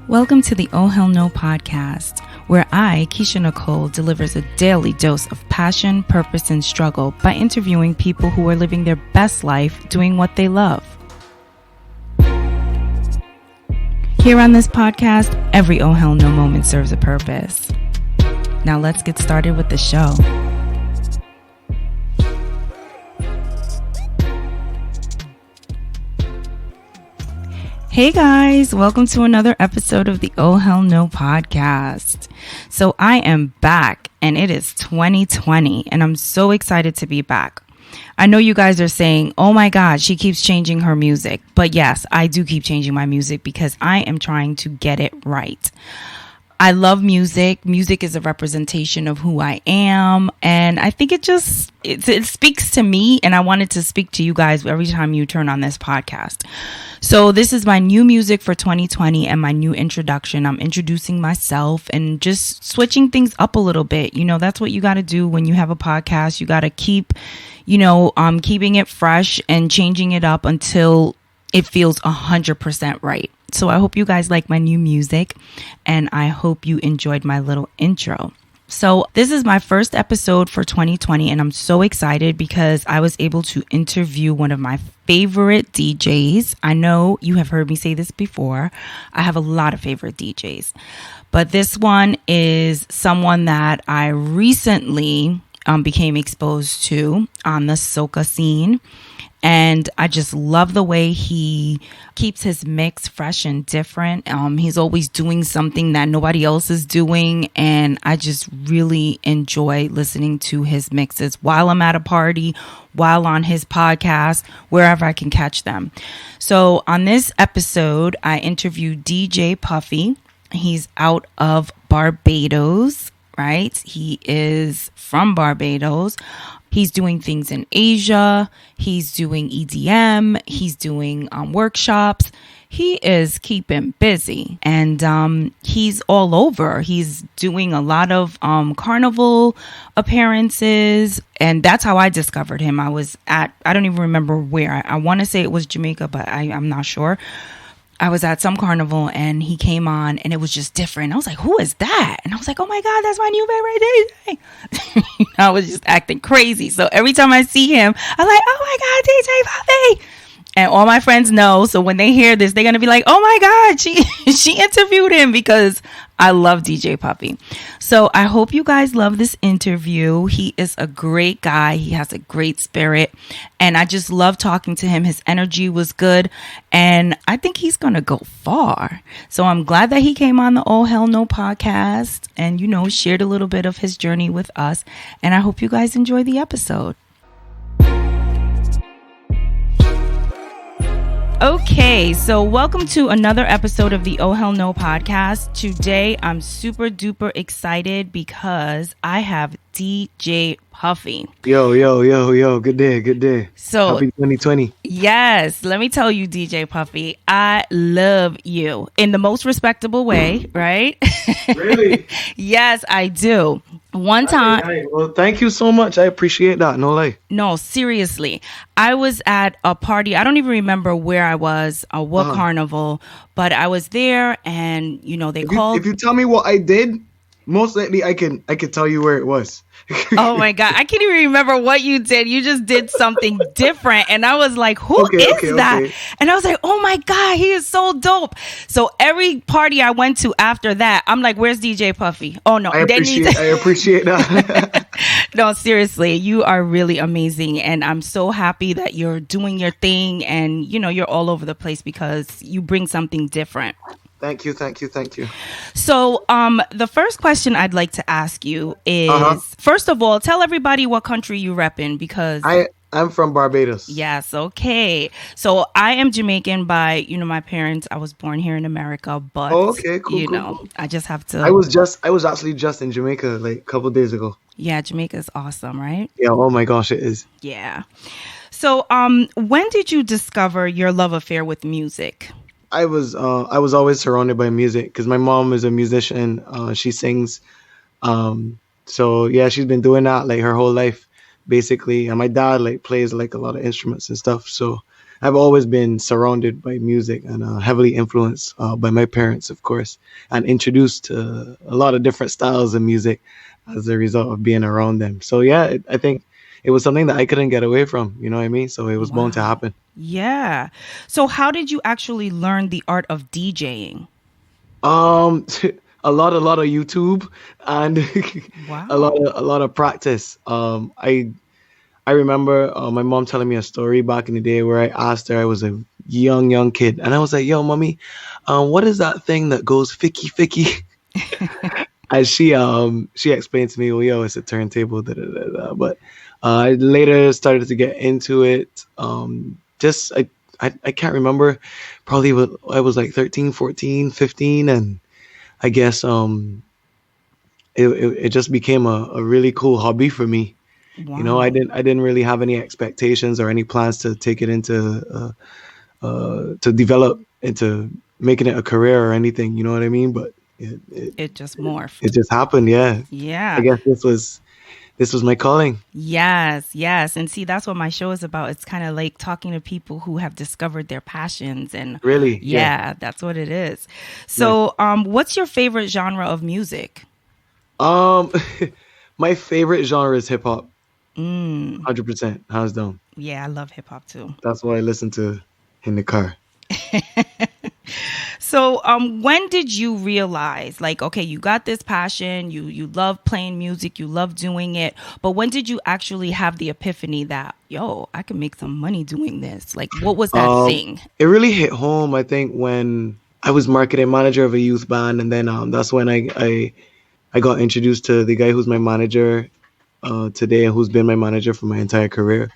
Welcome to the Oh Hell No podcast, where I, Keisha Nicole, delivers a daily dose of passion, purpose, and struggle by interviewing people who are living their best life doing what they love. Here on this podcast, every Oh Hell No moment serves a purpose. Now let's get started with the show. Hey guys, welcome to another episode of the Oh Hell No podcast. So I am back and it is 2020 and I'm so excited to be back. I know you guys are saying, oh my God, she keeps changing her music. But yes, I do keep changing my music because I am trying to get it right. I love music. Music is a representation of who I am. And I think it speaks to me. And I wanted to speak to you guys every time you turn on this podcast. So this is my new music for 2020 and my new introduction. I'm introducing myself and just switching things up a little bit. You know, that's what you got to do when you have a podcast. You got to keep, keeping it fresh and changing it up until it feels 100% right. So I hope you guys like my new music and I hope you enjoyed my little intro. So this is my first episode for 2020 and I'm so excited because I was able to interview one of my favorite DJs. I know you have heard me say this before. I have a lot of favorite DJs, but this one is someone that I recently became exposed to on the soca scene. And I just love the way he keeps his mix fresh and different. He's always doing something that nobody else is doing. And I just really enjoy listening to his mixes while I'm at a party, while on his podcast, wherever I can catch them. So on this episode, I interviewed DJ Puffy. He's out of Barbados, right? He is from Barbados. He's doing things in Asia. He's doing EDM. He's doing workshops. He is keeping busy and he's all over. He's doing a lot of carnival appearances. And that's how I discovered him. I don't even remember where. I want to say it was Jamaica, but I'm not sure. I was at some carnival and he came on and it was just different. I was like, who is that? And I was like, oh my God, that's my new favorite DJ. I was just acting crazy. So every time I see him, I'm like, oh my God, DJ Puffy. And all my friends know. So when they hear this, they're going to be like, oh my God, she interviewed him because I love DJ Puffy. So I hope you guys love this interview. He is a great guy. He has a great spirit. And I just love talking to him. His energy was good. And I think he's going to go far. So I'm glad that he came on the Oh Hell No podcast and, shared a little bit of his journey with us. And I hope you guys enjoy the episode. Okay, so welcome to another episode of the Oh Hell No podcast. Today, I'm super duper excited because I have DJ Puffy. Yo. Good day. So, happy 2020. Yes, let me tell you, DJ Puffy, I love you in the most respectable way, right? Really? Yes, I do. One time. Well, thank you so much. I appreciate that. No lie. No, seriously. I was at a party. I don't even remember where I was, what carnival, but I was there and, they called. If you tell me what I did, most likely I can tell you where it was. Oh my God. I can't even remember what you did. You just did something different. And I was like, who is that? Okay. And I was like, oh my God, he is so dope. So every party I went to after that, I'm like, where's DJ Puffy? Oh no. I appreciate that. No, seriously, you are really amazing. And I'm so happy that you're doing your thing and, you're all over the place because you bring something different. Thank you. So, the first question I'd like to ask you is, first of all, tell everybody what country you rep in because I'm from Barbados. Yes. Okay. So I am Jamaican by, my parents. I was born here in America, but cool. I just have to. I was actually just in Jamaica like a couple of days ago. Yeah. Jamaica's awesome, right? Yeah. Oh my gosh, it is. Yeah. So, when did you discover your love affair with music? I was always surrounded by music because my mom is a musician. She sings. So yeah, she's been doing that like her whole life, basically. And my dad like plays like a lot of instruments and stuff. So I've always been surrounded by music and heavily influenced by my parents, of course, and introduced to a lot of different styles of music as a result of being around them. So yeah, I think it was something that I couldn't get away from. You know what I mean? So it was bound to Wow. happen. Yeah. So how did you actually learn the art of DJing? Um, a lot of YouTube and Wow. a lot of practice. I remember my mom telling me a story back in the day where I asked her, I was a young kid, and I was like, "Yo, mommy, what is that thing that goes ficky ficky?" And she explained to me, "Well, yo, it's a turntable." Da, da, da, da. But I later started to get into it. Just I can't remember. Probably I was like 13, 14, 15, and I guess it just became a really cool hobby for me. You know, Wow. I didn't really have any expectations or any plans to take it into to develop into making it a career or anything. You know what I mean? But It just it morphed. just happened. Yeah, I Yeah. guess this was my calling. Yes, yes. And see, that's what my show is about. It's kind of like talking to people who have discovered their passions. And Really? Yeah. yeah, that's what it is. Nice. So, what's your favorite genre of music? Um, my favorite genre is hip hop. Mm, 100%, hands down. yeah, I love hip hop too. That's what I listen to in the car. So, when did you realize, like, okay, you got this passion, you love playing music, you love doing it, but when did you actually have the epiphany that, yo, I can make some money doing this? Like, what was that thing? It really hit home, I think, when I was marketing manager of a youth band, and then that's when I got introduced to the guy who's my manager today, and who's been my manager for my entire career.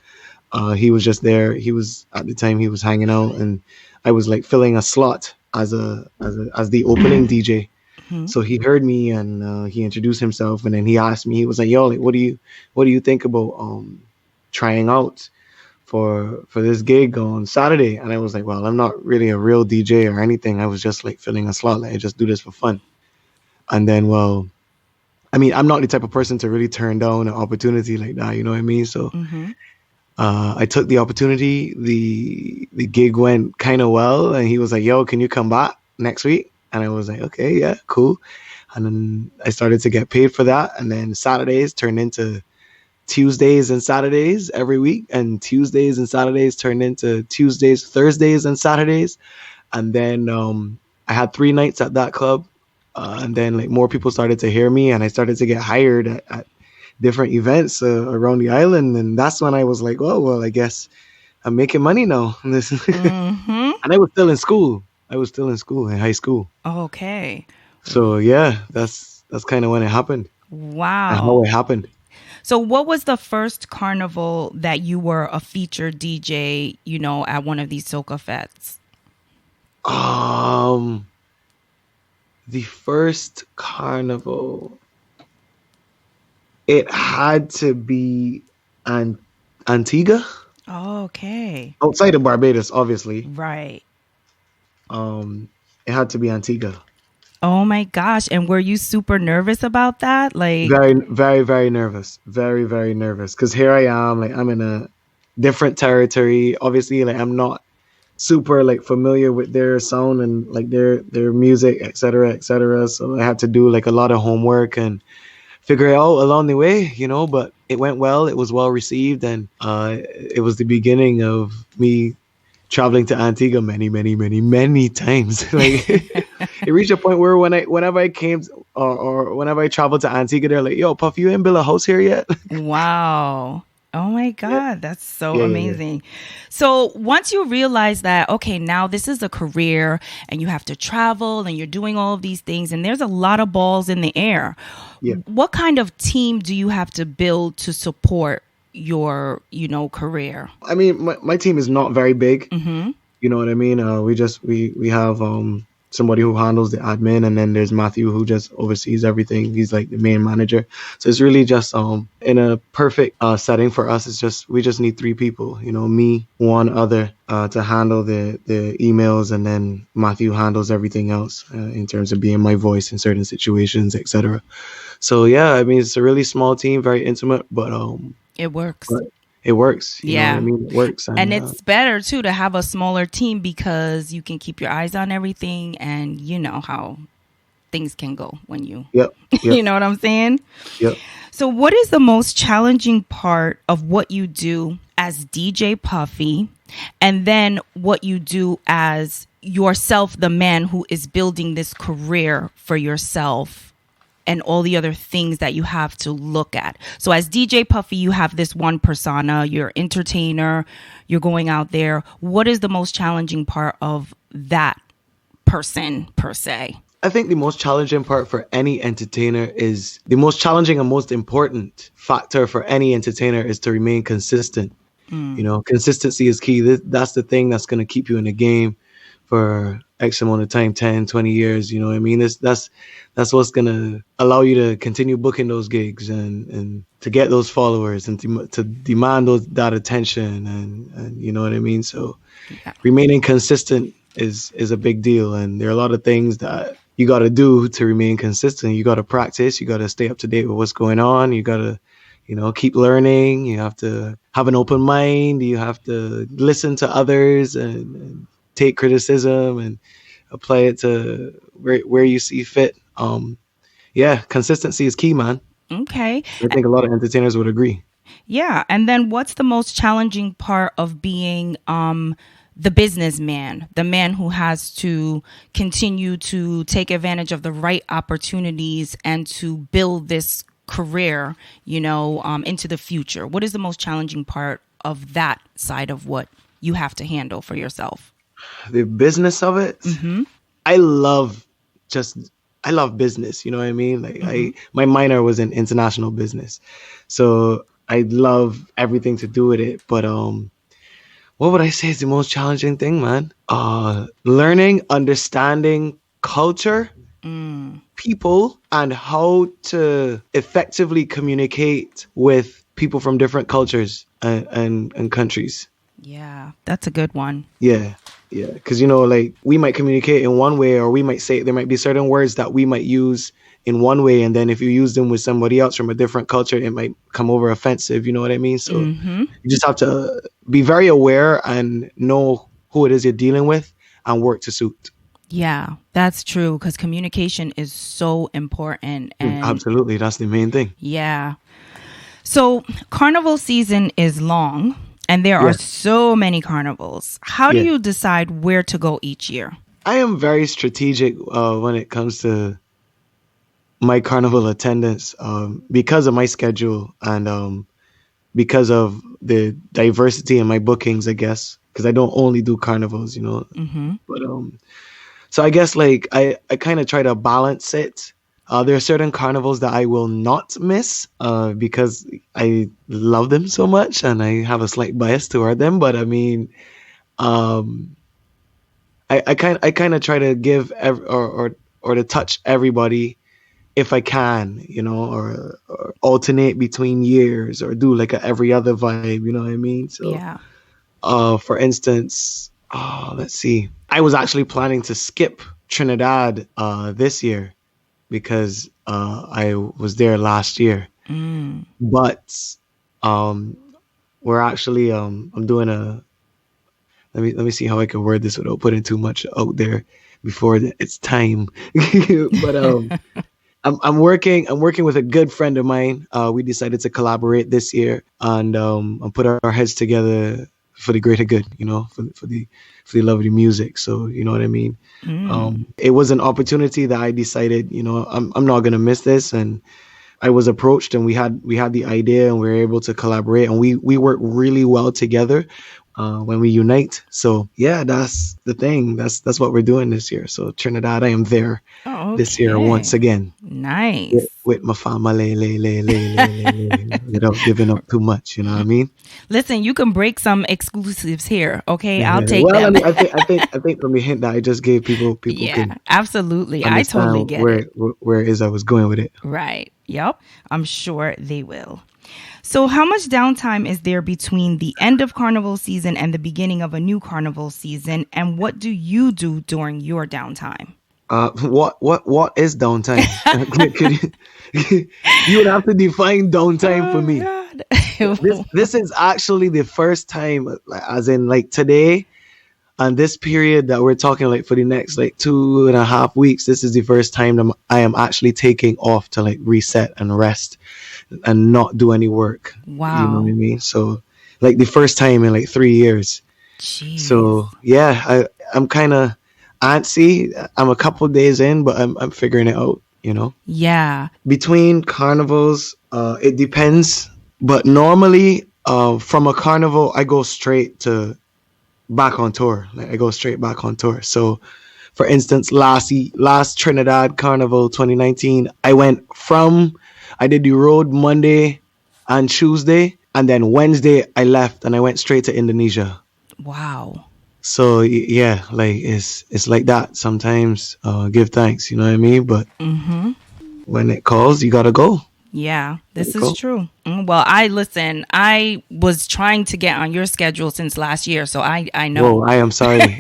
He was just there. He was at the time he was hanging out, and I was like filling a slot as the opening DJ. Hmm. So he heard me and he introduced himself, and then he asked me. He was like, "Yo, like, what do you think about trying out for this gig on Saturday?" And I was like, "Well, I'm not really a real DJ or anything. I was just like filling a slot. Like I just do this for fun." And then, well, I mean, I'm not the type of person to really turn down an opportunity like that. You know what I mean? So Hmm. I took the opportunity. The gig went kind of well, and he was like, "Yo, can you come back next week?" And I was like, "Okay, yeah, cool." And then I started to get paid for that, and then Saturdays turned into Tuesdays and Saturdays every week, and Tuesdays and Saturdays turned into Tuesdays, Thursdays, and Saturdays. And then I had 3 nights at that club, and then like more people started to hear me, and I started to get hired at different events around the island, and that's when I was like, "Oh well, I guess I'm making money now." And Hmm. I was still in school. I was still in school, in high school. Okay. So yeah, that's kind of when it happened and how Wow. it happened. So, what was the first carnival that you were a featured DJ, at one of these soca fests? Um, the first carnival, it had to be An- Antigua, Okay. outside of Barbados, obviously. Right. Um, it had to be Antigua. Oh my gosh. And were you super nervous about that? Like, Very, very, very nervous. Very, very nervous. Because here I am, like I'm in a different territory. Obviously, like I'm not super like familiar with their sound and like their music, etc., etc. So I had to do like a lot of homework and figure it out along the way, But it went well. It was well received, and it was the beginning of me traveling to Antigua many, many, many, many times. Like it reached a point where whenever I came or whenever I traveled to Antigua, they're like, "Yo, Puff, you ain't built a house here yet?" wow. Oh my Yeah, God, that's so yeah, yeah, yeah. amazing. So, once you realize that, okay, now this is a career and you have to travel and you're doing all of these things, and there's a lot of balls in the air, Yeah. what kind of team do you have to build to support your, career? I mean, my team is not very big. Mm-hmm. You know what I mean? We have somebody who handles the admin, and then there's Matthew who just oversees everything. He's like the main manager. So it's really just in a perfect setting for us. It's just we just need 3 people. Me, one other to handle the emails, and then Matthew handles everything else in terms of being my voice in certain situations, etc. So yeah, I mean it's a really small team, very intimate, but It works. it works. You know what I Yeah. mean? It works. And And it's better too to have a smaller team because you can keep your eyes on everything, and you know how things can go when you yep, you yep, know what I'm saying? yep. So what is the most challenging part of what you do as DJ Puffy, and then what you do as yourself, the man who is building this career for yourself, and all the other things that you have to look at? So as DJ Puffy, you have this one persona, you're entertainer, you're going out there. What is the most challenging part of that person per se? I think the most challenging part for any entertainer is the most challenging and most important factor for any entertainer is to remain consistent. You know, consistency is key. That's the thing that's going to keep you in the game for X amount of time, 10, 20 years. You know what I mean? That's what's going to allow you to continue booking those gigs and to get those followers and to demand that attention. And you know what I mean? So Yeah. remaining consistent is a big deal. And there are a lot of things that you got to do to remain consistent. You got to practice. You got to stay up to date with what's going on. You got to, keep learning. You have to have an open mind. You have to listen to others and take criticism and apply it to where you see fit. Yeah, consistency is key, man. Okay. I think a lot of entertainers would agree. Yeah. And then what's the most challenging part of being the businessman, the man who has to continue to take advantage of the right opportunities and to build this career, into the future? What is the most challenging part of that side of what you have to handle for yourself? The business of it, I love I love business. You know what I mean? Like my minor was in international business, so I love everything to do with it. But what would I say is the most challenging thing, man? Learning, understanding culture, people, and how to effectively communicate with people from different cultures and countries. Yeah, that's a good one. Yeah. Yeah. Because, like we might communicate in one way, or we might say there might be certain words that we might use in one way. And then if you use them with somebody else from a different culture, it might come over offensive. You know what I mean? So you just have to be very aware and know who it is you're dealing with and work to suit. Yeah, that's true, because communication is so important. And Absolutely. That's the main thing. yeah. So carnival season is long, and there are so many carnivals. How do you decide where to go each year? I am very strategic when it comes to my carnival attendance because of my schedule and because of the diversity in my bookings, I guess, because I don't only do carnivals, But so I guess like I kind of try to balance it. There are certain carnivals that I will not miss because I love them so much and I have a slight bias toward them. But I mean, I kind of try to give or to touch everybody if I can, or alternate between years or do like a every other vibe. You know what I mean? So, Yeah. For instance, let's see. I was actually planning to skip Trinidad this year because I was there last year. But we're actually I'm doing a let me see how I can word this without putting too much out there before it's time. But I'm working with a good friend of mine. We decided to collaborate this year and put our heads together for the greater good, for the love of the music. So you know what I mean. It was an opportunity that I decided, I'm not gonna miss this, and I was approached, and we had the idea, and we were able to collaborate, and we work really well together when we unite. So yeah, that's the thing. That's what we're doing this year. So Trinidad, I am there this year once again. Nice. With my family, without giving up too much. You know what I mean? Listen, you can break some exclusives here, okay? I'll take well, them. I mean, I think from the hint that I just gave, people can absolutely. I totally get where it is I was going with it. Right. Yep. I'm sure they will. So how much downtime is there between the end of carnival season and the beginning of a new carnival season? And what do you do during your downtime? What is downtime? You would have to define downtime for me. God. This is actually the first time, like, as in like today and this period that we're talking, like for the next like 2.5 weeks. This is the first time that I am actually taking off to like reset and rest and not do any work. You know what I Wow. mean? So like the first time in like 3 years. Jeez. So yeah, I'm kind of antsy. I'm a couple days in, but I'm figuring it out. Yeah. Between carnivals, it depends. But normally, from a carnival, I go straight to back on tour. Like I go straight back on tour. So, for instance, last Trinidad Carnival 2019, I did the road Monday and Tuesday, and then Wednesday I left and I went straight to Indonesia. Wow. So yeah, like it's like that sometimes. Give thanks, you know what I mean. But Mm-hmm. when it calls, you gotta go. Yeah, Let this it is go. true. Well, I was trying to get on your schedule since last year, so I know. Whoa, I am sorry.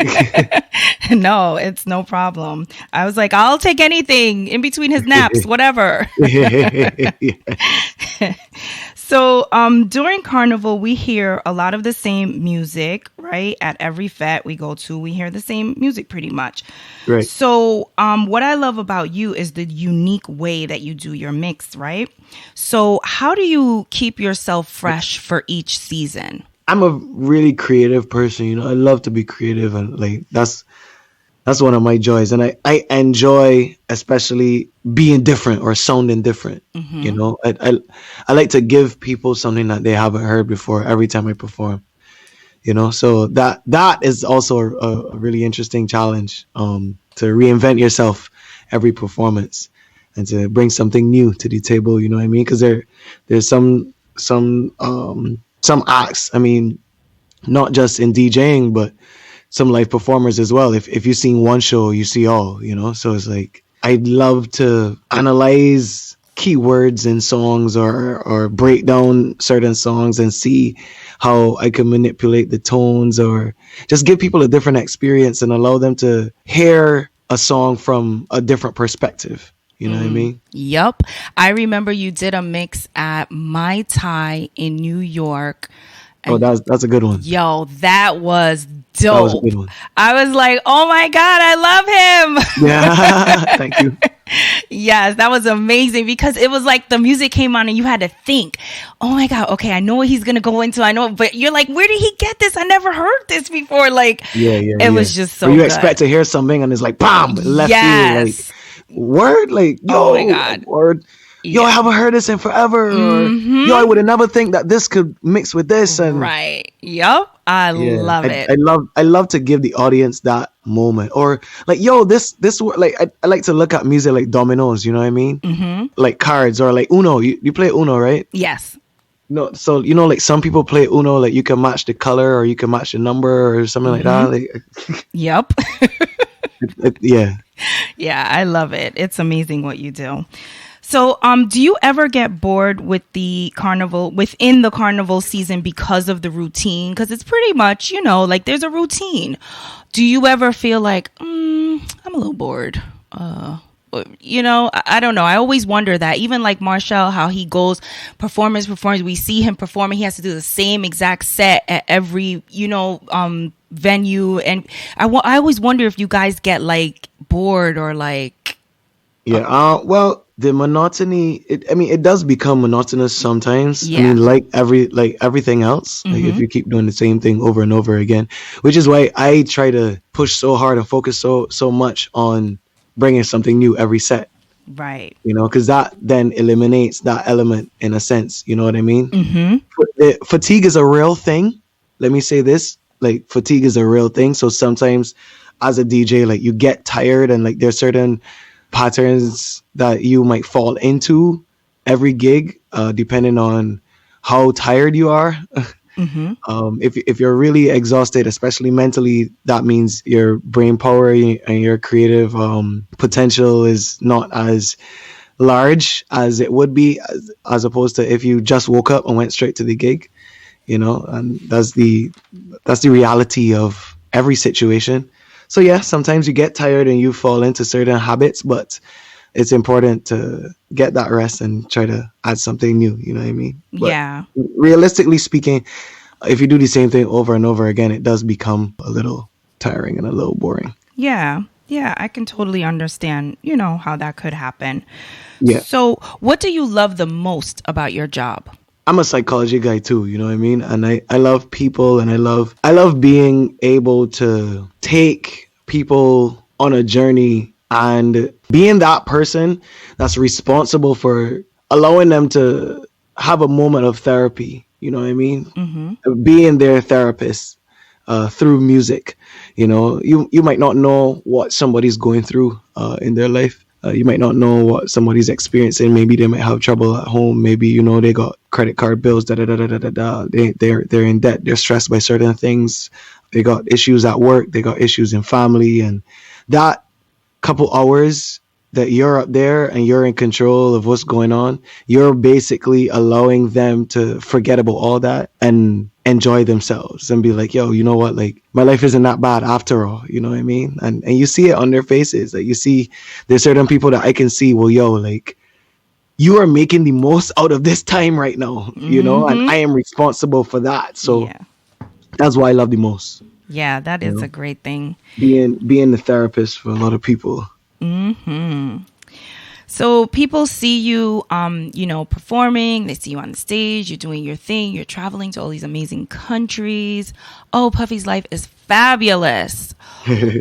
No, it's no problem. I was like, I'll take anything in between his naps, whatever. Yeah. So, during Carnival, we hear a lot of the same music, right? At every fete we go to, we hear the same music pretty much. Right. So, what I love about you is the unique way that you do your mix, right? So, how do you keep yourself fresh for each season? I'm a really creative person, I love to be creative, and like that's one of my joys. And I enjoy especially being different or sounding different. Mm-hmm. I like to give people something that they haven't heard before every time I perform. So that is also a really interesting challenge, to reinvent yourself every performance and to bring something new to the table. You know what I mean? Because there's some acts. I mean, not just in DJing, but some live performers as well. If you've seen one show, you see all. So it's like I'd love to analyze keywords in songs, or break down certain songs and see how I can manipulate the tones, or just give people a different experience and allow them to hear a song from a different perspective. You know what I mean? Yup. I remember you did a mix at Mai Tai in New York. Oh, And that's a good one. yo, that was That was a dope. good one. I was like, oh my God, I love him. Yeah. Thank you. Yes, that was amazing because it was like the music came on and you had to think, oh my God, okay, I know what he's going to go into. I know, but you're like, where did he get this? I never heard this before. Like, it Yeah. was just so Or you good. expect to hear something and it's like, bam, left field, like, Yes. word, like, Oh my yo, God. word, yo, I Yeah. haven't heard this in forever, or yo, I would have never think that this could mix with this, and Right. Yup. I yeah, love it. I love to give the audience that moment, or like, yo, like I like to look at music like dominoes, you know what I mean, like cards, or like Uno. You play Uno, right? Yes. No, so like some people play Uno, like you can match the color or you can match the number or something like that. Like, Yup. yeah. Yeah, I love it. It's amazing what you do. So, do you ever get bored with the carnival within the carnival season because of the routine? Because it's pretty much, like there's a routine. Do you ever feel like, I'm a little bored? I don't know. I always wonder that. Even like Marshall, how he goes performance. We see him performing. He has to do the same exact set at every, venue. And I always wonder if you guys get like bored or like. Yeah. Well, the monotony. It does become monotonous sometimes. Yeah. I mean, like everything else. Like if you keep doing the same thing over and over again, which is why I try to push so hard and focus so much on bringing something new every set. Right. Because that then eliminates that element in a sense. You know what I mean? Fatigue is a real thing. Let me say this: like fatigue is a real thing. So sometimes, as a DJ, like you get tired, and like there's certain patterns that you might fall into every gig, depending on how tired you are. If you're really exhausted, especially mentally, that means your brain power and your creative potential is not as large as it would be, as opposed to if you just woke up and went straight to the gig. And that's the reality of every situation. So yeah, sometimes you get tired and you fall into certain habits, but it's important to get that rest and try to add something new. You know what I mean? But Yeah. realistically speaking, if you do the same thing over and over again, it does become a little tiring and a little boring. Yeah. Yeah, I can totally understand, how that could happen. Yeah. So, what do you love the most about your job? I'm a psychology guy too, you know what I mean? And I love people, and I love being able to take people on a journey and being that person that's responsible for allowing them to have a moment of therapy, you know what I mean? Mm-hmm. Being their therapist through music. You might not know what somebody's going through in their life. You might not know what somebody's experiencing. Maybe they might have trouble at home. Maybe they got credit card bills. Da da da da da da da. They're in debt. They're stressed by certain things. They got issues at work. They got issues in family, and that couple hours that you're up there and you're in control of what's going on, you're basically allowing them to forget about all that and enjoy themselves and be like, yo, you know what? Like, my life isn't that bad after all. You know what I mean? And you see it on their faces. Like, you see, there's certain people that I can see, well, yo, like, you are making the most out of this time right now, and I am responsible for that. So Yeah. that's why I love the most. Yeah, that is a great thing. Being the therapist for a lot of people. So people see you, performing. They see you on the stage. You're doing your thing. You're traveling to all these amazing countries. Oh, Puffy's life is fabulous.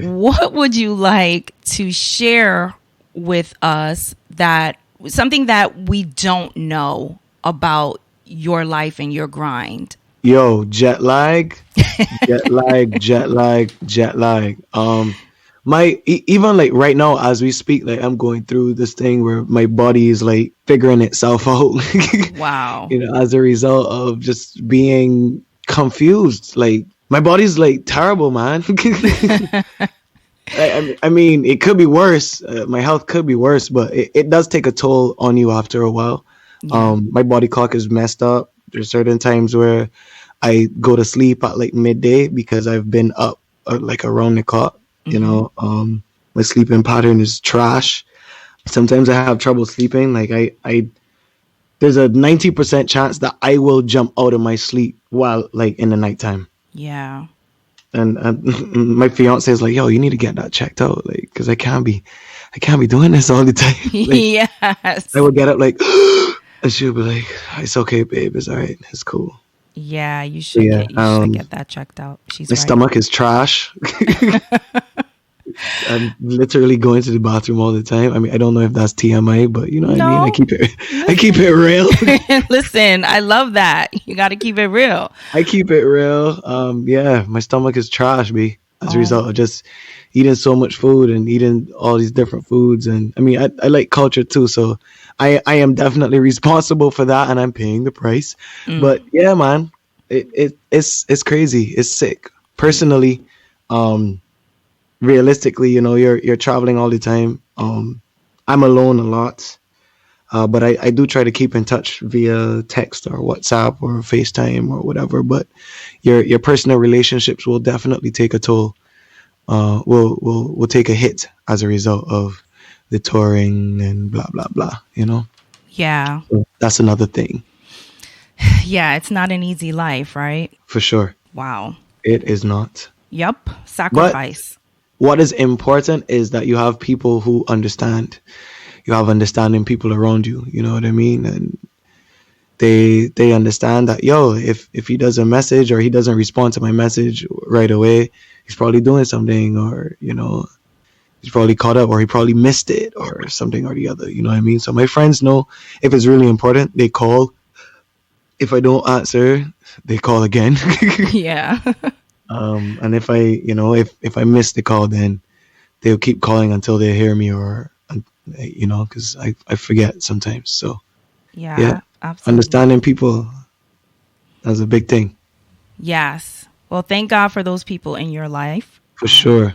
What would you like to share with us something that we don't know about your life and your grind? Yo, jet lag, jet lag, jet lag, jet lag. Even like right now as we speak, like I'm going through this thing where my body is like figuring itself out. Wow. As a result of just being confused. Like, my body's like terrible, man. I mean, it could be worse. My health could be worse, but it does take a toll on you after a while. Yeah. My body clock is messed up. There's certain times where I go to sleep at like midday because I've been up like around the clock. My sleeping pattern is trash. Sometimes I have trouble sleeping. Like, I there's a 90% chance that I will jump out of my sleep while like in the nighttime. Yeah. And my fiance is like, yo, you need to get that checked out, like, because I can't be doing this all the time. Like, Yes. I would get up like, and she would be like, it's okay, babe, it's all right, it's cool. Yeah, you should get that checked out. She's My right. stomach is trash. I'm literally going to the bathroom all the time. I mean, I don't know if that's TMI, but you know what I mean? I keep it real. Listen, I love that. You got to keep it real. I keep it real. Yeah, my stomach is trash, B, as a result of just eating so much food and eating all these different foods. And I mean, I like culture too, so I am definitely responsible for that, and I'm paying the price. But yeah, man, it's crazy. It's sick. Personally, realistically, you're traveling all the time. I'm alone a lot, but I do try to keep in touch via text or WhatsApp or FaceTime or whatever. But your personal relationships will definitely take a toll. Will take a hit as a result of the touring and blah blah blah. Yeah. So that's another thing. Yeah, it's not an easy life, right? For sure. Wow. It is not. Yep. Sacrifice. What is important is that you have people who understand. You have understanding people around you. You know what I mean? And they understand that, yo, if he doesn't message or he doesn't respond to my message right away, he's probably doing something, or he's probably caught up, or he probably missed it, or something or the other. You know what I mean? So my friends know if it's really important, they call. If I don't answer, they call again. Yeah. And if if I miss the call, then they'll keep calling until they hear me, or because I forget sometimes. So Yeah. Absolutely. Understanding people, that's a big thing. Yes. Well, thank God for those people in your life. For sure.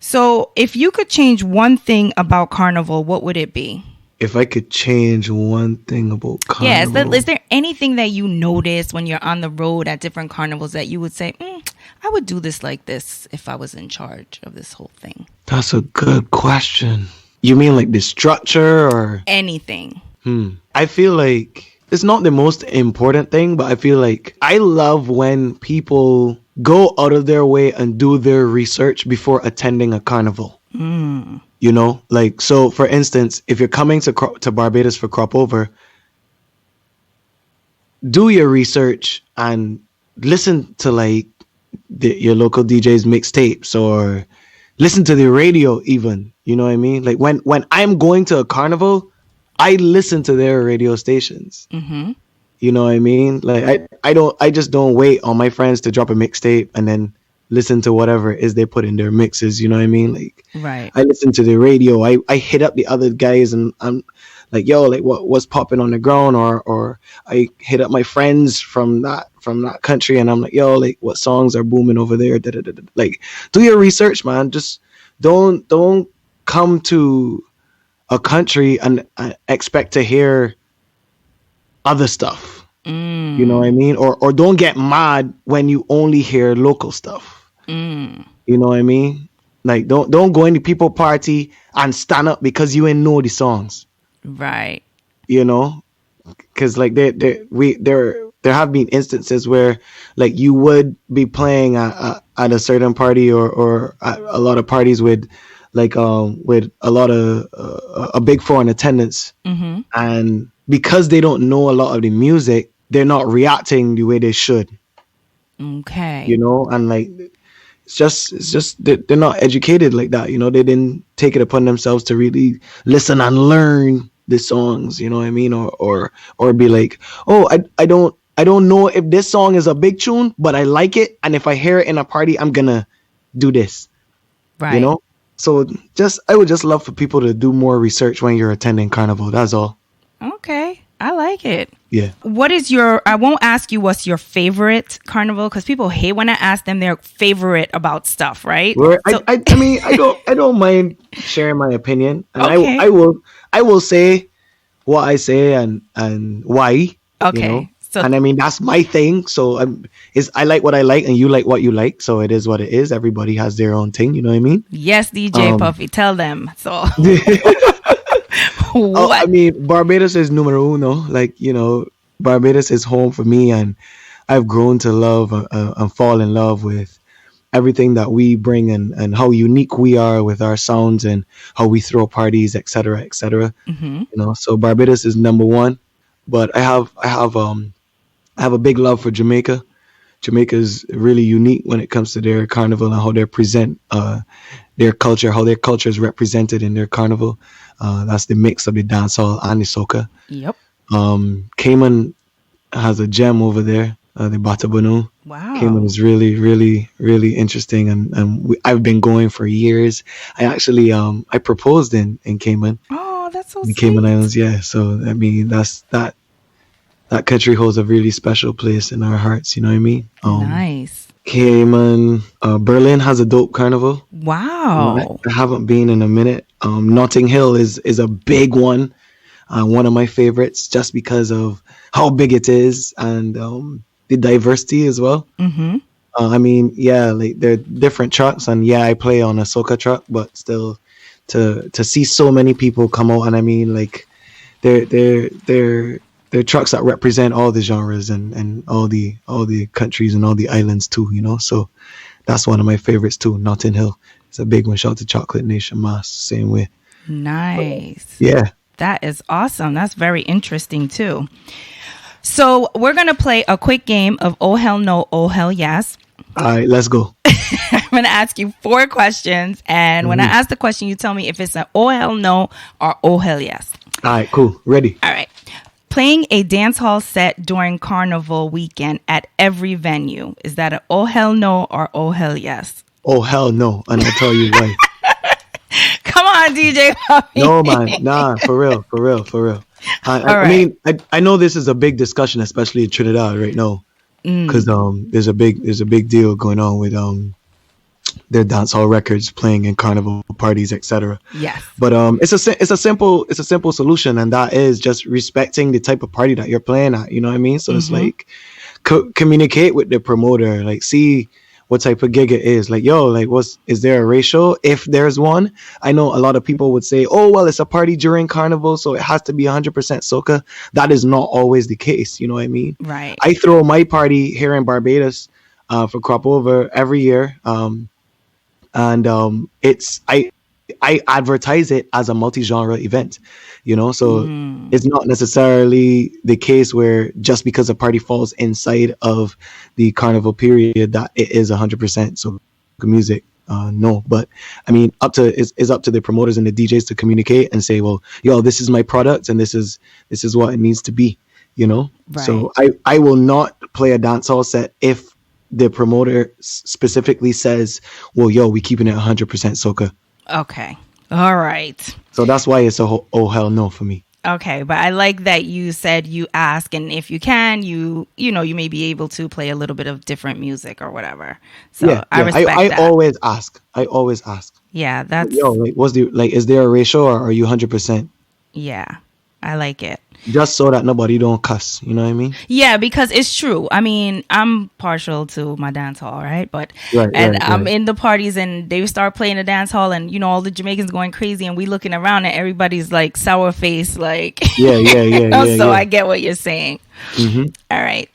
So if you could change one thing about Carnival, what would it be? If I could change one thing about Carnival. Yeah, is there anything that you notice when you're on the road at different carnivals that you would say, I would do this like this if I was in charge of this whole thing? That's a good question. You mean like the structure or? Anything. I feel like it's not the most important thing, but I feel like I love when people go out of their way and do their research before attending a carnival. You know, like, so for instance, if you're coming to Barbados for crop over, do your research and listen to like your local DJ's mixtapes, or listen to the radio even. You know what I mean? Like when I'm going to a carnival, I listen to their radio stations. You know what I mean? Like I just don't wait on my friends to drop a mixtape and then listen to whatever it is they put in their mixes. You know what I mean? Like, Right. I listen to the radio. I hit up the other guys and I'm like, yo, like what's popping on the ground, or I hit up my friends from that country and I'm like, yo, like what songs are booming over there? Da, da, da, da. Like, do your research, man. Just don't come to a country and expect to hear other stuff. You know what I mean? Or don't get mad when you only hear local stuff. You know what I mean? Like, don't go into people party and stand up because you ain't know the songs. Right. You know, because like there have been instances where like you would be playing at a certain party or at a lot of parties with like with a lot of a big four in attendance, and because they don't know a lot of the music, they're not reacting the way they should. Okay. You know, and like it's just they're not educated like that. You know, they didn't take it upon themselves to really listen and learn the songs. You know what I mean? Or be like, oh, I don't know if this song is a big tune, but I like it, and if I hear it in a party, I'm gonna do this. Right. You know? So I would just love for people to do more research when you're attending carnival. That's all. Okay. I like it. Yeah. What is I won't ask you what's your favorite carnival, because people hate when I ask them their favorite about stuff, right? Well, So, I mean, I don't mind sharing my opinion, and Okay. I will say what I say and why. Okay. You know? So- and I mean, that's my thing. So I like what I like, and you like what you like. So it is what it is. Everybody has their own thing. You know what I mean? yes, DJ Puffy, tell them. So Oh, what? I mean, Barbados is numero uno. Like, you know, Barbados is home for me, and I've grown to love and fall in love with everything that we bring and how unique we are with our sounds and how we throw parties, etc., etc. You know, so Barbados is number one, but I have a big love for Jamaica. Jamaica is really unique when it comes to their carnival and how they present their culture, how their culture is represented in their carnival. That's the mix of the dancehall and the soca. Yep. Cayman has a gem over there, the Batabanu. Wow. Cayman is really, really, really interesting, and I've been going for years. I actually I proposed in Cayman, Oh, that's so the sweet. Cayman Islands. Yeah, so I mean that country holds a really special place in our hearts. You know what I mean? Nice. Cayman, Berlin has a dope carnival. Wow. I haven't been in a minute. Notting Hill is a big one, one of my favorites, just because of how big it is and the diversity as well. I mean, yeah, like they're different trucks, and yeah, I play on a soca truck, but still, to see so many people come out, and I mean, like they're trucks that represent all the genres and all the countries and all the islands too, you know. So that's one of my favorites too. Notting Hill, it's a big one. Shout out to Chocolate Nation Mass, same way. Nice. Yeah. That is awesome. That's very interesting too. So we're going to play a quick game of Oh Hell No, Oh Hell Yes. All right, let's go. I'm going to ask you 4 questions. And when I ask the question, you tell me if it's an Oh Hell No or Oh Hell Yes. All right, cool. Ready? All right. Playing a dance hall set during carnival weekend at every venue. Is that an Oh Hell No or Oh Hell Yes? Oh, hell no. And I'll tell you why. Come on, DJ Puffy. No, man. Nah, for real. I right. mean, I know this is a big discussion, especially in Trinidad right now, because there's a big deal going on with their dancehall records playing in carnival parties, etc. Yes. But it's a simple solution, and that is just respecting the type of party that you're playing at. You know what I mean? So it's like communicate with the promoter, like see what type of gig it is. Like, yo, like, is there a ratio? If there's one, I know a lot of people would say, oh, well, it's a party during carnival, so it has to be 100% soca. That is not always the case. You know what I mean? Right. I throw my party here in Barbados for Crop Over every year. It's I advertise it as a multi-genre event, you know, so it's not necessarily the case where just because a party falls inside of the carnival period that it is 100% so music. No, but I mean, it's up to the promoters and the DJs to communicate and say, well, yo, this is my product and this is what it needs to be, you know. Right. So I will not play a dancehall set if the promoter specifically says, well, yo, we keeping it 100% soca. Okay. All right. So that's why it's a oh hell no for me. Okay, but I like that you said you ask, and if you can, you may be able to play a little bit of different music or whatever. So Yeah, I respect that. I always ask. Yeah, that's Yo, like, is there a ratio or are you 100%? yeah, I like it. Just so that nobody don't cuss. You know what I mean? Yeah, because it's true. I mean, I'm partial to my dance hall, right? But I'm in the parties and they start playing the dance hall and all the Jamaicans going crazy and we looking around and everybody's like sour face, like Yeah. So I get what you're saying. Mm-hmm. All right.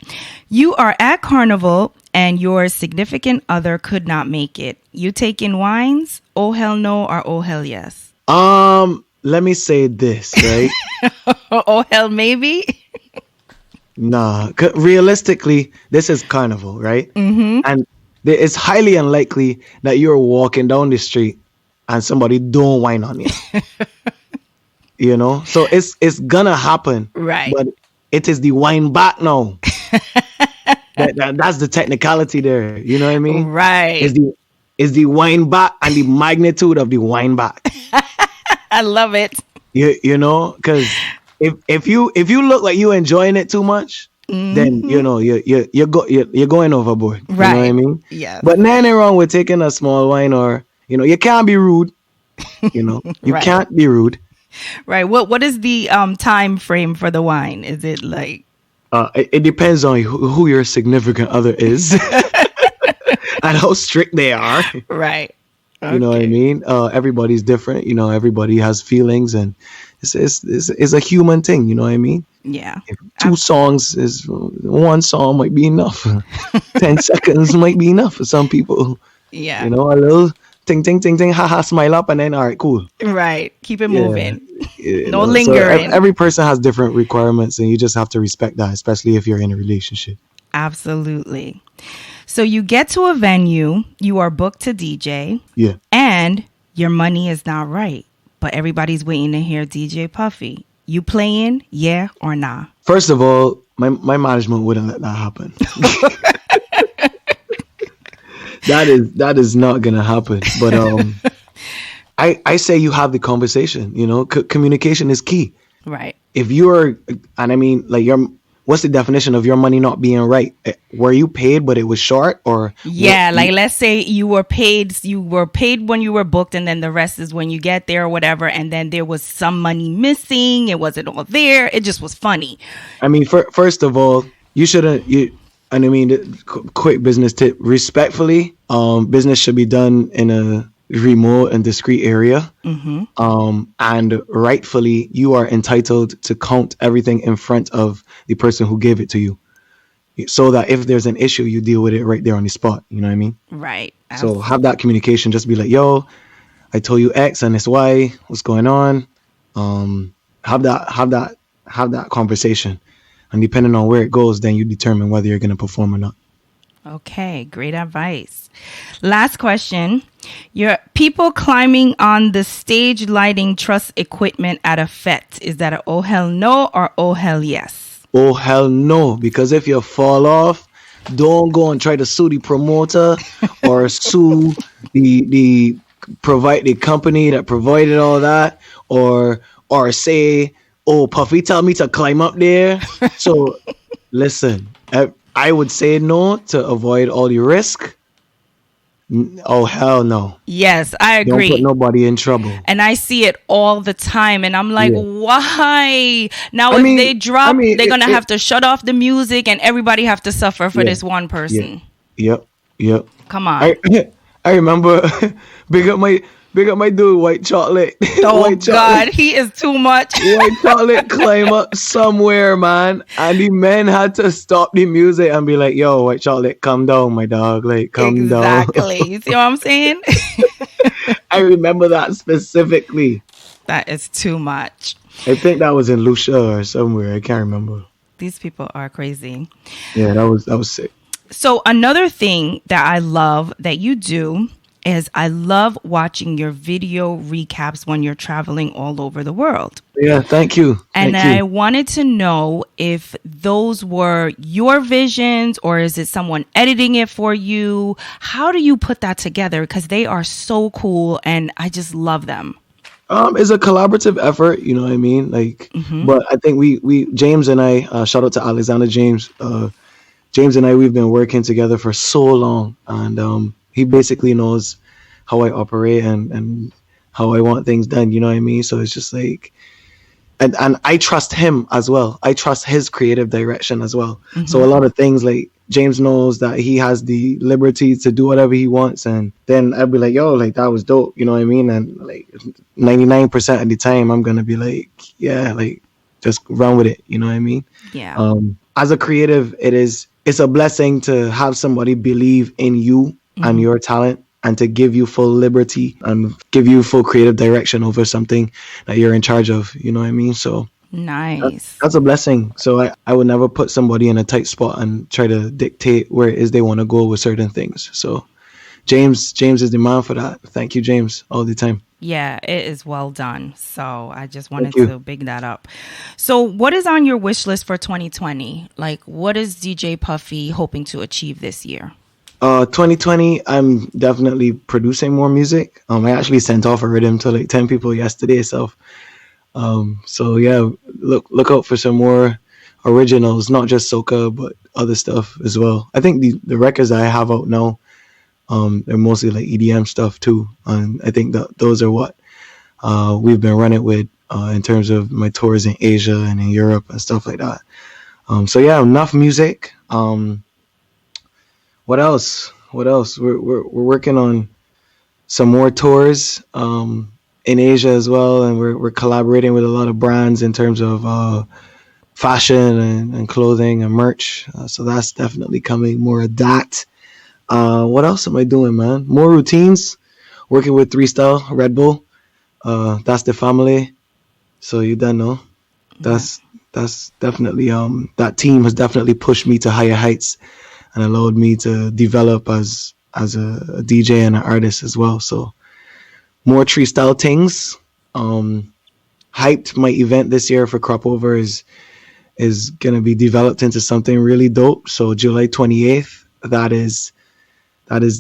You are at Carnival and your significant other could not make it. You taking wines? Oh hell no or oh hell yes? Let me say this, right? Oh hell maybe? Nah, realistically, this is carnival, right? Mm-hmm. And it's highly unlikely that you're walking down the street and somebody don't whine on you. You know, so it's gonna happen, right? But it is the whine back now. That's the technicality there. You know what I mean? Right. It's the whine back and the magnitude of the whine back. I love it. You know, because if you look like you enjoying it too much, then you're going overboard. Right. You know what I mean? Yeah. But nothing wrong with taking a small wine, or you can't be rude. You know, you Right. can't be rude. Right. What is the time frame for the wine? Is it like? It depends on who your significant other is and how strict they are. Right. Okay. You know what I mean? Everybody's different. You know, everybody has feelings, and it's a human thing. You know what I mean? Yeah. If one song might be enough. 10 seconds might be enough for some people. Yeah. You know, a little ting ting ting ting, haha, smile up, and then all right, cool. Right. Keep it moving. No So lingering. every person has different requirements, and you just have to respect that, especially if you're in a relationship. Absolutely. So you get to a venue, you are booked to DJ, Yeah. and your money is not right, but everybody's waiting to hear DJ Puffy. You playing, yeah or nah? First of all, my management wouldn't let that happen. That is not gonna happen. But I say you have the conversation. You know, communication is key. Right. If you're, and I mean, like, what's the definition of your money not being right? Were you paid but it was short, or? Yeah, like let's say you were paid when you were booked, and then the rest is when you get there or whatever, and then there was some money missing. It wasn't all there. It just was funny. I mean, first of all, you shouldn't. And I mean, quick business tip. Respectfully, business should be done in a remote and discreet area. Mm-hmm. And rightfully, you are entitled to count everything in front of the person who gave it to you, so that if there's an issue, you deal with it right there on the spot. You know what I mean? Right. So have that communication. Just be like, yo, I told you X and it's Y. What's going on? Have that conversation. And depending on where it goes, then you determine whether you're going to perform or not. Okay, great advice. Last question. Your people climbing on the stage lighting truss equipment at a fete. Is that a oh hell no or oh hell yes? Oh hell no, because if you fall off, don't go and try to sue the promoter or sue the company that provided all that, or say, oh, Puffy tell me to climb up there. So listen, I would say no to avoid all the risk. Oh hell no. Yes, I agree. Don't put nobody in trouble. And I see it all the time, and I'm like, why? Now if they drop, they're gonna have to shut off the music, and everybody have to suffer for this one person. Yep. Yep. Come I on. I remember big up my big up my dude, white chocolate. Oh White God, chocolate. he is too much. White chocolate climb up somewhere, man. And the men had to stop the music and be like, yo, white chocolate, come down, my dog. Like, come down. Exactly. You see what I'm saying? I remember that specifically. That is too much. I think that was in Lucia or somewhere. I can't remember. These people are crazy. Yeah, that was sick. So another thing that I love that you do is I love watching your video recaps when you're traveling all over the world. Yeah, thank you. And Thank I you. wanted to know if those were your visions or is it someone editing it for you? How do you put that together? Because they are so cool and I just love them. It's a collaborative effort, you know what I mean? Like, but I think we James and I, shout out to Alexander James. James and I, we've been working together for so long, and he basically knows how I operate and how I want things done. You know what I mean? So it's just like, and I trust him as well. I trust his creative direction as well. So a lot of things like James knows that he has the liberty to do whatever he wants, and then I'd be like, yo, like that was dope. You know what I mean? And like 99% of the time, I'm gonna be like, yeah, like just run with it. You know what I mean? Yeah. As a creative, it's a blessing to have somebody believe in you and your talent and to give you full liberty and give you full creative direction over something that you're in charge of. You know what I mean? So Nice. that's a blessing. So I would never put somebody in a tight spot and try to dictate where it is they want to go with certain things. So James is the man for that. Thank you, James, all the time. Yeah, it is well done. So I just wanted Thank you. to big that up. So what is on your wish list for 2020? Like what is DJ Puffy hoping to achieve this year? 2020, I'm definitely producing more music. I actually sent off a rhythm to like 10 people yesterday. So yeah, look out for some more originals, not just soca, but other stuff as well. I think the records I have out now, they're mostly like EDM stuff too, and I think that those are what we've been running with in terms of my tours in Asia and in Europe and stuff like that. So yeah, enough music. What else? What else? We're working on some more tours in Asia as well, and we're collaborating with a lot of brands in terms of fashion and clothing and merch. So that's definitely coming. More of that. What else am I doing, man? More routines. Working with Three Style Red Bull. That's the family. So you don't know. That's definitely that team has definitely pushed me to higher heights and allowed me to develop as a DJ and an artist as well. So more tree style things. Hyped my event this year for Crop Over is gonna be developed into something really dope. So July 28th, that is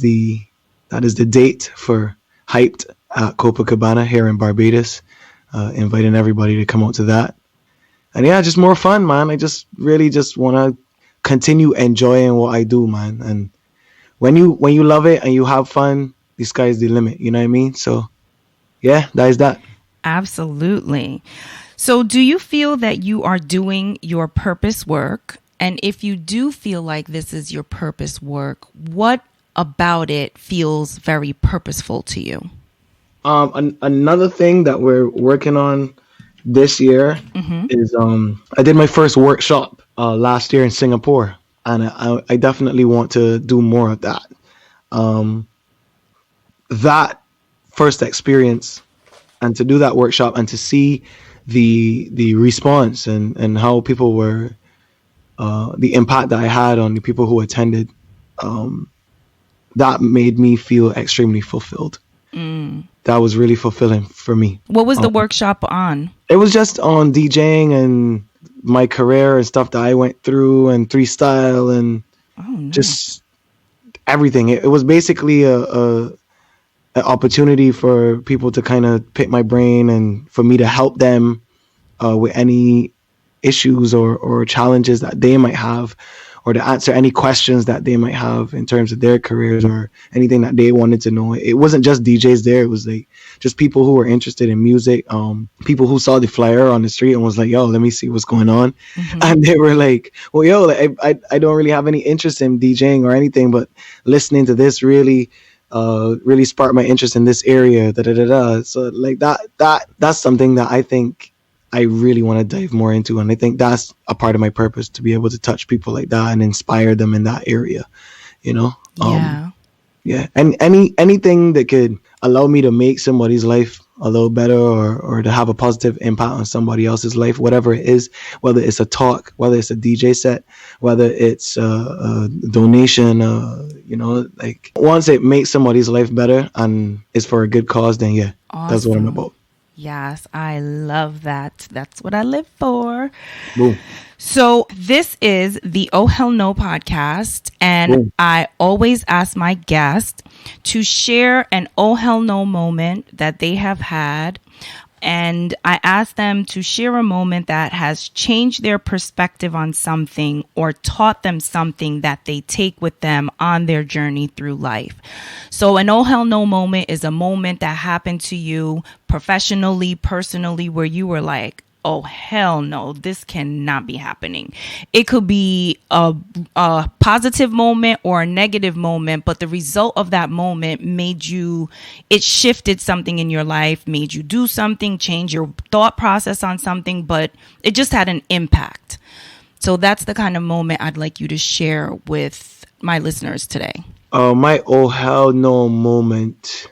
the date for Hyped at Copacabana here in Barbados. Inviting everybody to come out to that. And yeah, just more fun, man. I just really just want to continue enjoying what I do, man. And when you love it and you have fun, the sky's the limit. You know what I mean? So yeah, that is that. Absolutely. So do you feel that you are doing your purpose work? And if you do feel like this is your purpose work, what about it feels very purposeful to you? Another thing that we're working on this year is I did my first workshop last year in Singapore, and I definitely want to do more of that. That first experience and to do that workshop and to see the response and how people were the impact that I had on the people who attended, that made me feel extremely fulfilled. That was really fulfilling for me. What was the workshop on? It was just on DJing and my career and stuff that I went through and Three Style and just everything. It was basically an opportunity for people to kind of pick my brain and for me to help them with any issues or challenges that they might have or to answer any questions that they might have in terms of their careers or anything that they wanted to know. It wasn't just DJs there. It was like just people who were interested in music, people who saw the flyer on the street and was like, yo, let me see what's going on. And they were like, well, yo, like, I don't really have any interest in DJing or anything, but listening to this really sparked my interest in this area. So like that's something that I think I really want to dive more into, and I think that's a part of my purpose, to be able to touch people like that and inspire them in that area, you know. Yeah, and anything that could allow me to make somebody's life a little better, or to have a positive impact on somebody else's life, whatever it is, whether it's a talk, whether it's a DJ set, whether it's a donation, you know, like once it makes somebody's life better and it's for a good cause, then yeah, awesome. That's what I'm about. Yes, I love that. That's what I live for. Boom. So this is the Oh Hell No podcast, and Boom. I always ask my guests to share an Oh Hell No moment that they have had. And I ask them to share a moment that has changed their perspective on something or taught them something that they take with them on their journey through life. So an oh hell no moment is a moment that happened to you professionally, personally, where you were like, oh, hell no, this cannot be happening. It could be a positive moment or a negative moment, but the result of that moment it shifted something in your life, made you do something, change your thought process on something, but it just had an impact. So that's the kind of moment I'd like you to share with my listeners today. My oh hell no moment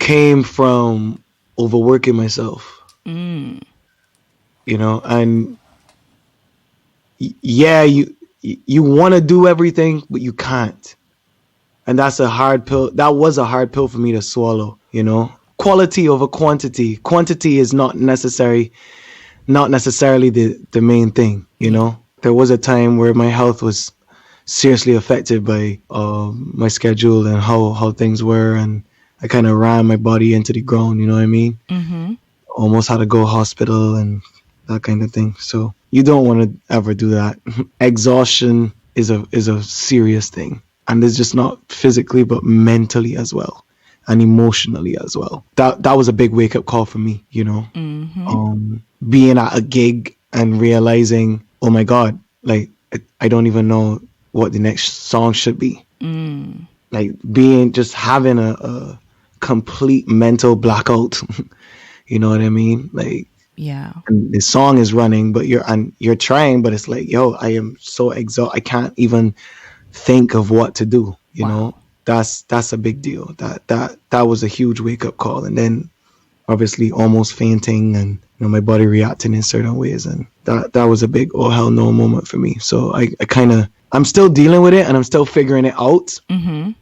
came from overworking myself. You know, and yeah, you want to do everything, but you can't. And that's a hard pill. That was a hard pill for me to swallow, you know. Quality over quantity. Quantity is not necessarily the main thing, you know. There was a time where my health was seriously affected by my schedule and how things were, and I kind of ran my body into the ground, you know what I mean? Mm-hmm. Almost had to go hospital and that kind of thing. So you don't want to ever do that. Exhaustion is a serious thing, and it's just not physically but mentally as well, and emotionally as well. That was a big wake up call for me, you know. Mm-hmm. Being at a gig and realizing, oh my God, like I don't even know what the next song should be. Like having a complete mental blackout. You know what I mean? Like, yeah. And the song is running, but you're trying, but it's like, yo, I am so exhausted. I can't even think of what to do. You know, that's a big deal. That was a huge wake up call. And then obviously almost fainting, and you know, my body reacting in certain ways. And that was a big oh hell no moment for me. So I'm still dealing with it, and I'm still figuring it out. Mm-hmm.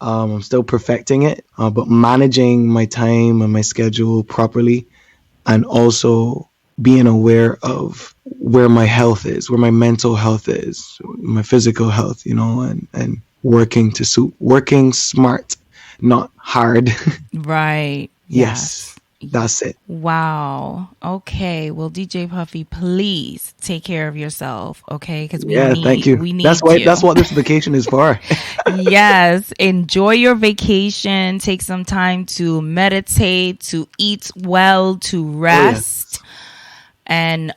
I'm still perfecting it, but managing my time and my schedule properly, and also being aware of where my health is, where my mental health is, my physical health, you know, and working smart, not hard. Right. Yes. That's it. Wow. Okay. Well, DJ Puffy, please take care of yourself. Okay. Because thank you. We need that's what this vacation is for. Yes. Enjoy your vacation. Take some time to meditate, to eat well, to rest, and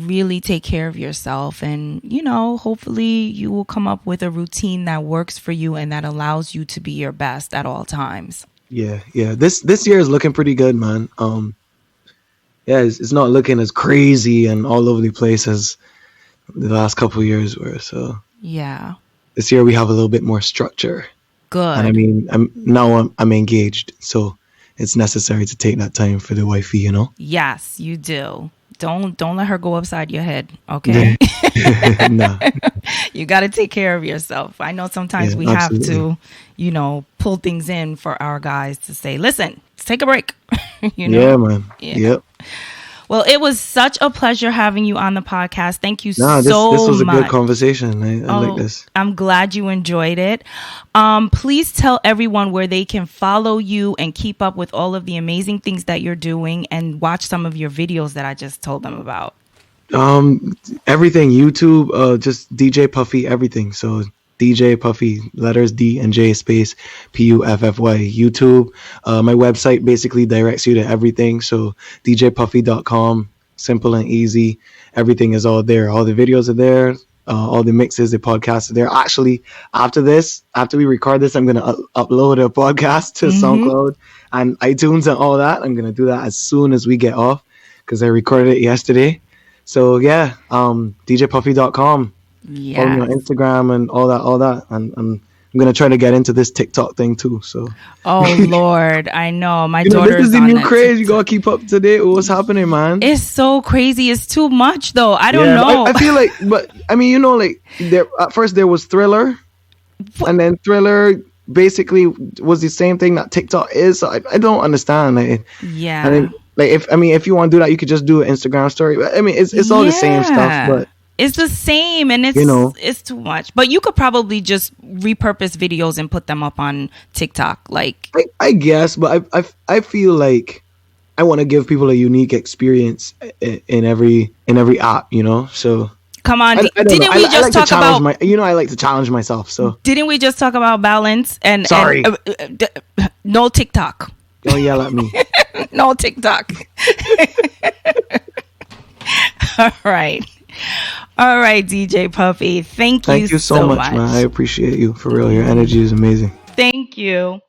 really take care of yourself. And, you know, hopefully you will come up with a routine that works for you and that allows you to be your best at all times. Yeah. This year is looking pretty good, man. It's not looking as crazy and all over the place as the last couple of years were. So yeah, this year we have a little bit more structure. Good. And I mean, I'm engaged, so it's necessary to take that time for the wifey, you know. Yes, you do. Don't let her go upside your head, okay? No. You got to take care of yourself. I know sometimes we absolutely have to, you know, pull things in for our guys to say, listen, let's take a break. You know? Yeah, man. Yeah. Yep. Well, it was such a pleasure having you on the podcast. Thank you so much. This was a good conversation. I like this. I'm glad you enjoyed it. Please tell everyone where they can follow you and keep up with all of the amazing things that you're doing and watch some of your videos that I just told them about. Everything YouTube, just DJ Puffy, everything. So DJ Puffy, letters D and J space Puffy. YouTube. My website basically directs you to everything. So djpuffy.com, simple and easy. Everything is all there. All the videos are there. All the mixes, the podcasts are there. Actually, after we record this, I'm gonna upload a podcast to SoundCloud and iTunes and all that. I'm gonna do that as soon as we get off because I recorded it yesterday. So yeah, djpuffy.com. Yeah. Follow me on Instagram and all that. And I'm gonna try to get into this TikTok thing too. So. Oh Lord, I know my daughter. This is the on new craze. You gotta keep up to date with what's happening, man. It's so crazy. It's too much, though. I don't know. I feel like, but I mean, like there at first there was Thriller, and then Thriller basically was the same thing that TikTok is. So I don't understand. Yeah. And then, if you want to do that, you could just do an Instagram story. But I mean, it's all the same stuff. But it's the same, and it's too much. But you could probably just repurpose videos and put them up on TikTok. Like I guess, but I feel like I want to give people a unique experience in every app. So. Come on, didn't we just talk about? I like to challenge myself. So didn't we just talk about balance and sorry, no TikTok. Don't yell at me. No TikTok. All right, DJ Puffy. Thank you so much, man. I appreciate you for real. Your energy is amazing. Thank you.